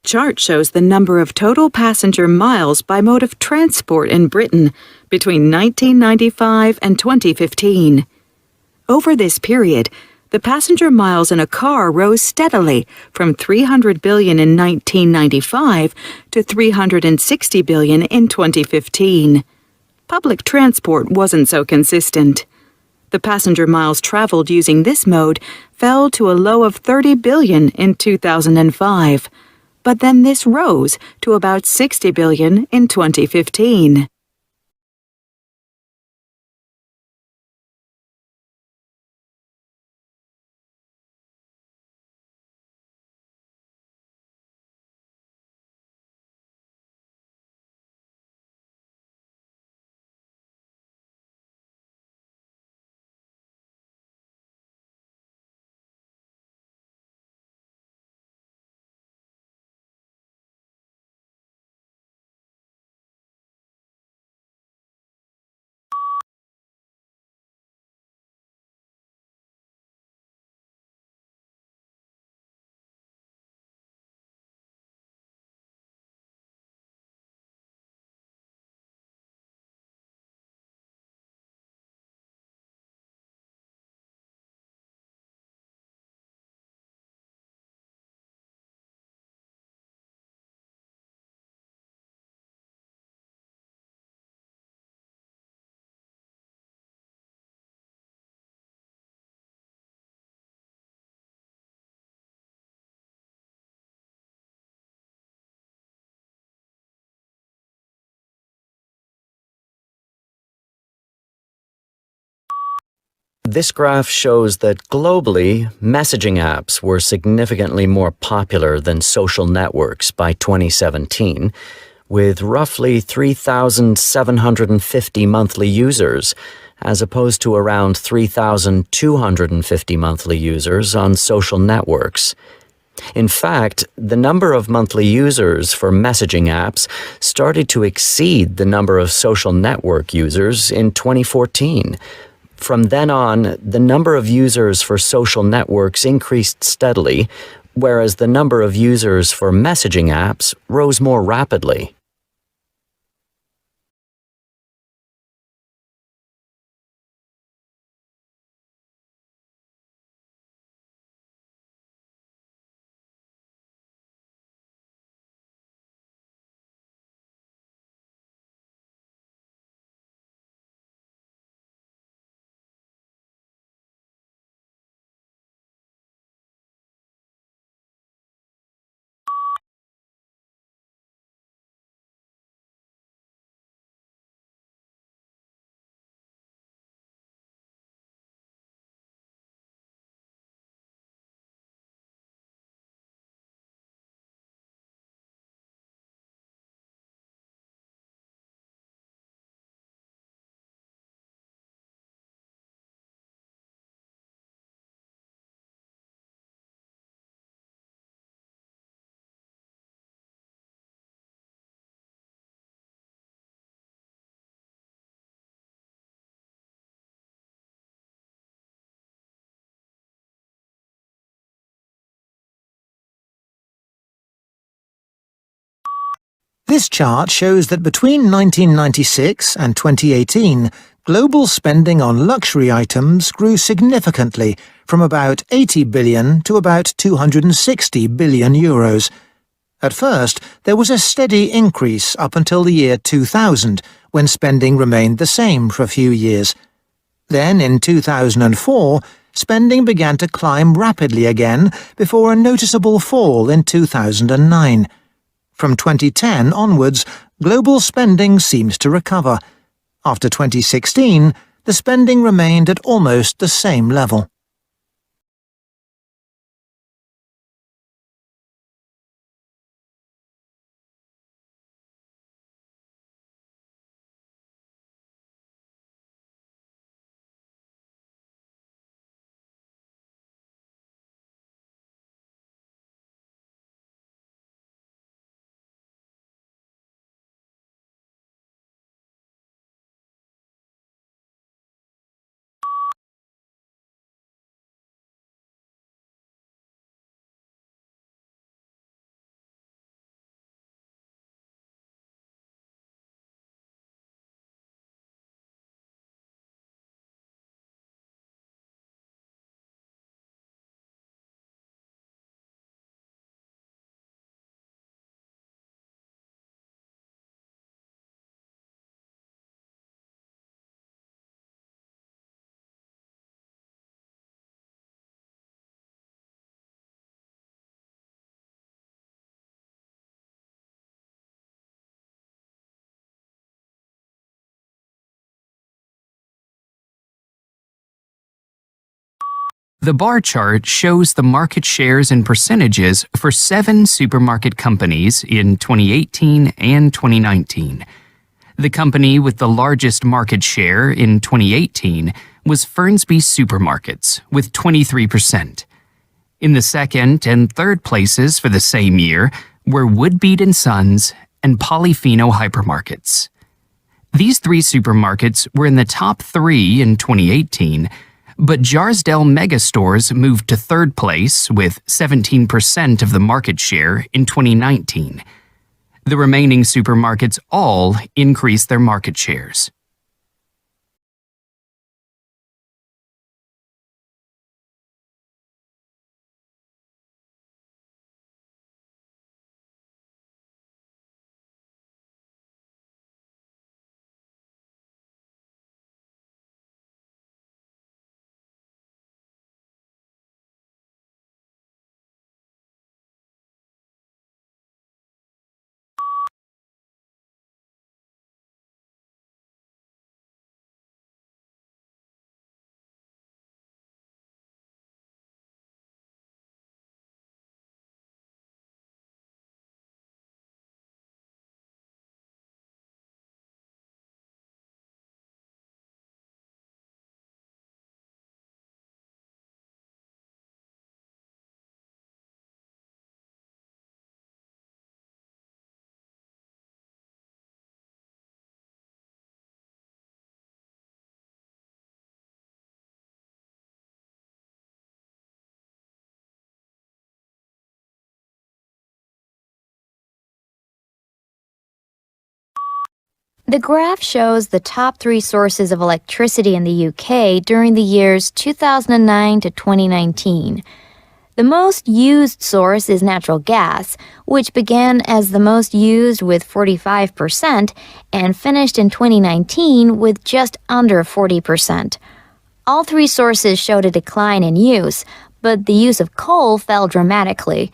Chart shows the number of total passenger miles by mode of transport in Britain between 1995 and 2015. Over this period, the passenger miles in a car rose steadily from 300 billion in 1995 to 360 billion in 2015. Public transport wasn't so consistent. The passenger miles traveled using this mode fell to a low of 30 billion in 2005. But then this rose to about 60 billion in 2015. This graph shows that globally, messaging apps were significantly more popular than social networks by 2017, with roughly 3,750 monthly users, as opposed to around 3,250 monthly users on social networks. In fact, the number of monthly users for messaging apps started to exceed the number of social network users in 2014. From then on, the number of users for social networks increased steadily, whereas the number of users for messaging apps rose more rapidly. This chart shows that between 1996 and 2018, global spending on luxury items grew significantly from about 80 billion to about 260 billion euros. At first, there was a steady increase up until the year 2000, when spending remained the same for a few years. Then, in 2004, spending began to climb rapidly again before a noticeable fall in 2009. From 2010 onwards, global spending seems to recover. After 2016, the spending remained at almost the same level. The bar chart shows the market shares and percentages for 7 supermarket companies in 2018 and 2019. The company with the largest market share in 2018 was Fernsby Supermarkets, with 23%. In the second and third places for the same year were Woodbeat & Sons and Polyfino Hypermarkets. These 3 supermarkets were in the top 3 in 2018, but Jarsdale Megastores moved to third place with 17% of the market share in 2019. The remaining supermarkets all increased their market shares. The graph shows the top 3 sources of electricity in the UK during the years 2009 to 2019. The most used source is natural gas, which began as the most used with 45% and finished in 2019 with just under 40%. All 3 sources showed a decline in use, but the use of coal fell dramatically.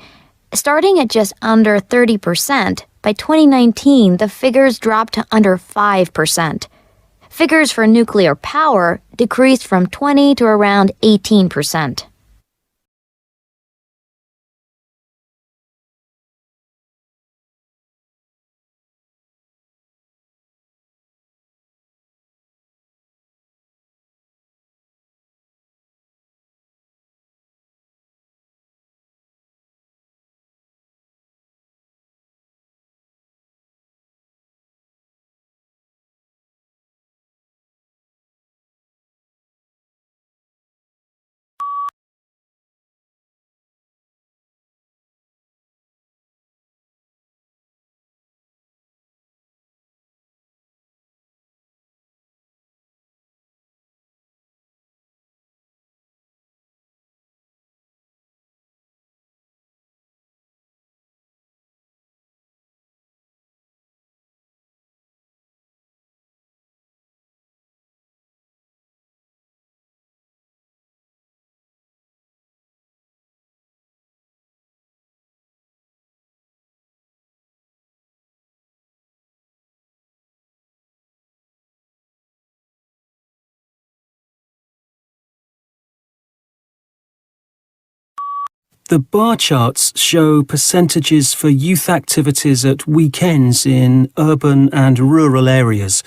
Starting at just under 30%, by 2019 the figures dropped to under 5%. Figures for nuclear power decreased from 20 to around 18%. The bar charts show percentages for youth activities at weekends in urban and rural areas.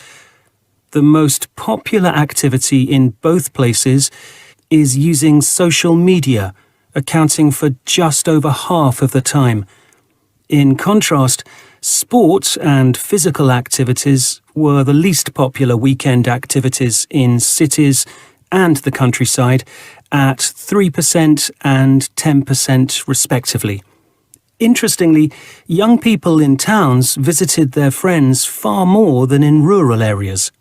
The most popular activity in both places is using social media, accounting for just over half of the time. In contrast, sport and physical activities were the least popular weekend activities in cities and the countryside at 3% and 10% respectively. Interestingly, young people in towns visited their friends far more than in rural areas.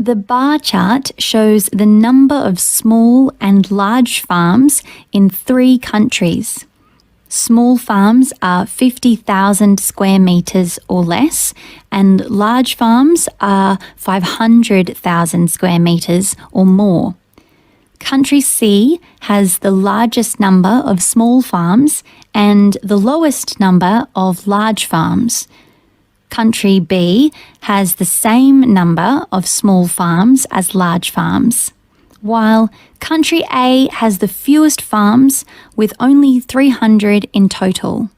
The bar chart shows the number of small and large farms in 3 countries. Small farms are 50,000 square metres or less, and large farms are 500,000 square metres or more. Country C has the largest number of small farms and the lowest number of large farms. Country B has the same number of small farms as large farms, while Country A has the fewest farms with only 300 in total.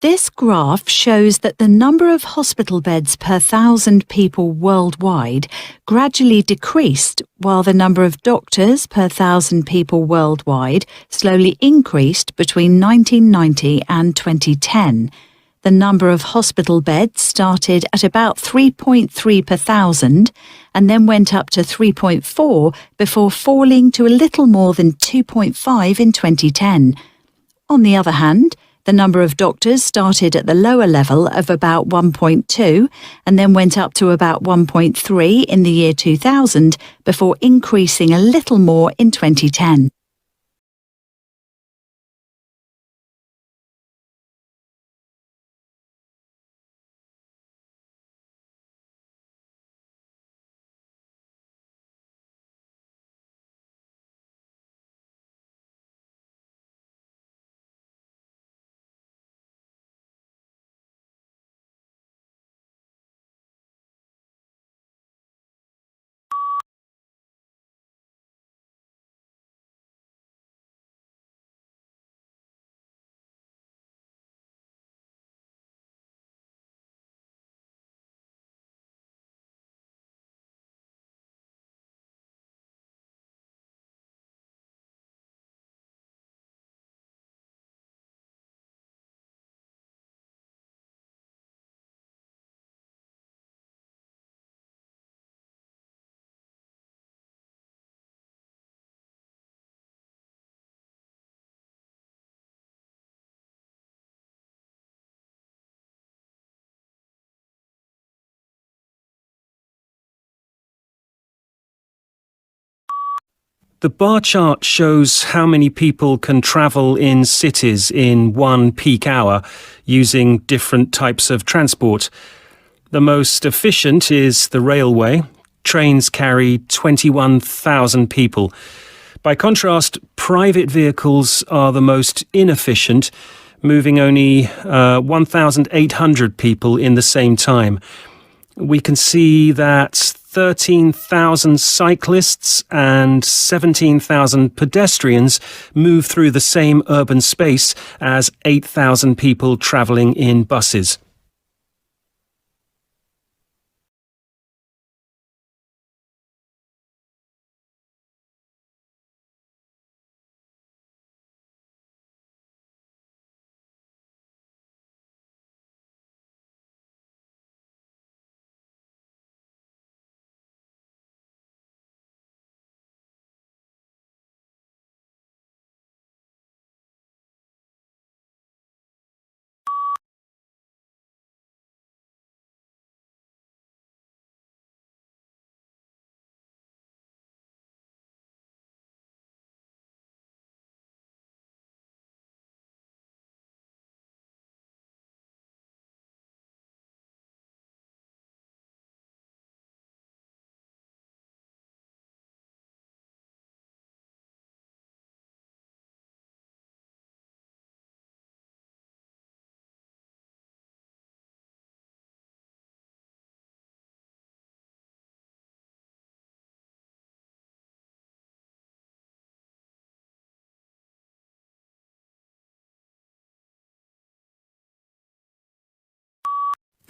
This graph shows that the number of hospital beds per 1,000 people worldwide gradually decreased, while the number of doctors per 1,000 people worldwide slowly increased between 1990 and 2010. The number of hospital beds started at about 3.3 per 1,000 and then went up to 3.4 before falling to a little more than 2.5 in 2010. On the other hand, the number of doctors started at the lower level of about 1.2 and then went up to about 1.3 in the year 2000 before increasing a little more in 2010. The bar chart shows how many people can travel in cities in one peak hour using different types of transport. The most efficient is the railway. Trains carry 21,000 people. By contrast, private vehicles are the most inefficient, moving only 1,800 people in the same time. We can see that 13,000 cyclists and 17,000 pedestrians move through the same urban space as 8,000 people travelling in buses.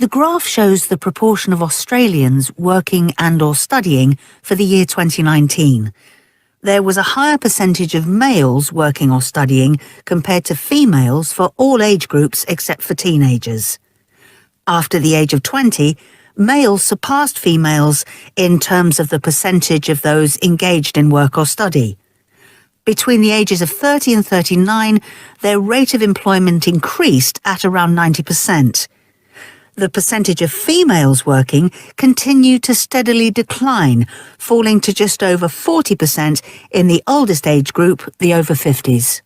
The graph shows the proportion of Australians working and/or studying for the year 2019. There was a higher percentage of males working or studying compared to females for all age groups except for teenagers. After the age of 20, males surpassed females in terms of the percentage of those engaged in work or study. Between the ages of 30 and 39, their rate of employment increased at around 90%. The percentage of females working continued to steadily decline, falling to just over 40% in the oldest age group, the over 50s.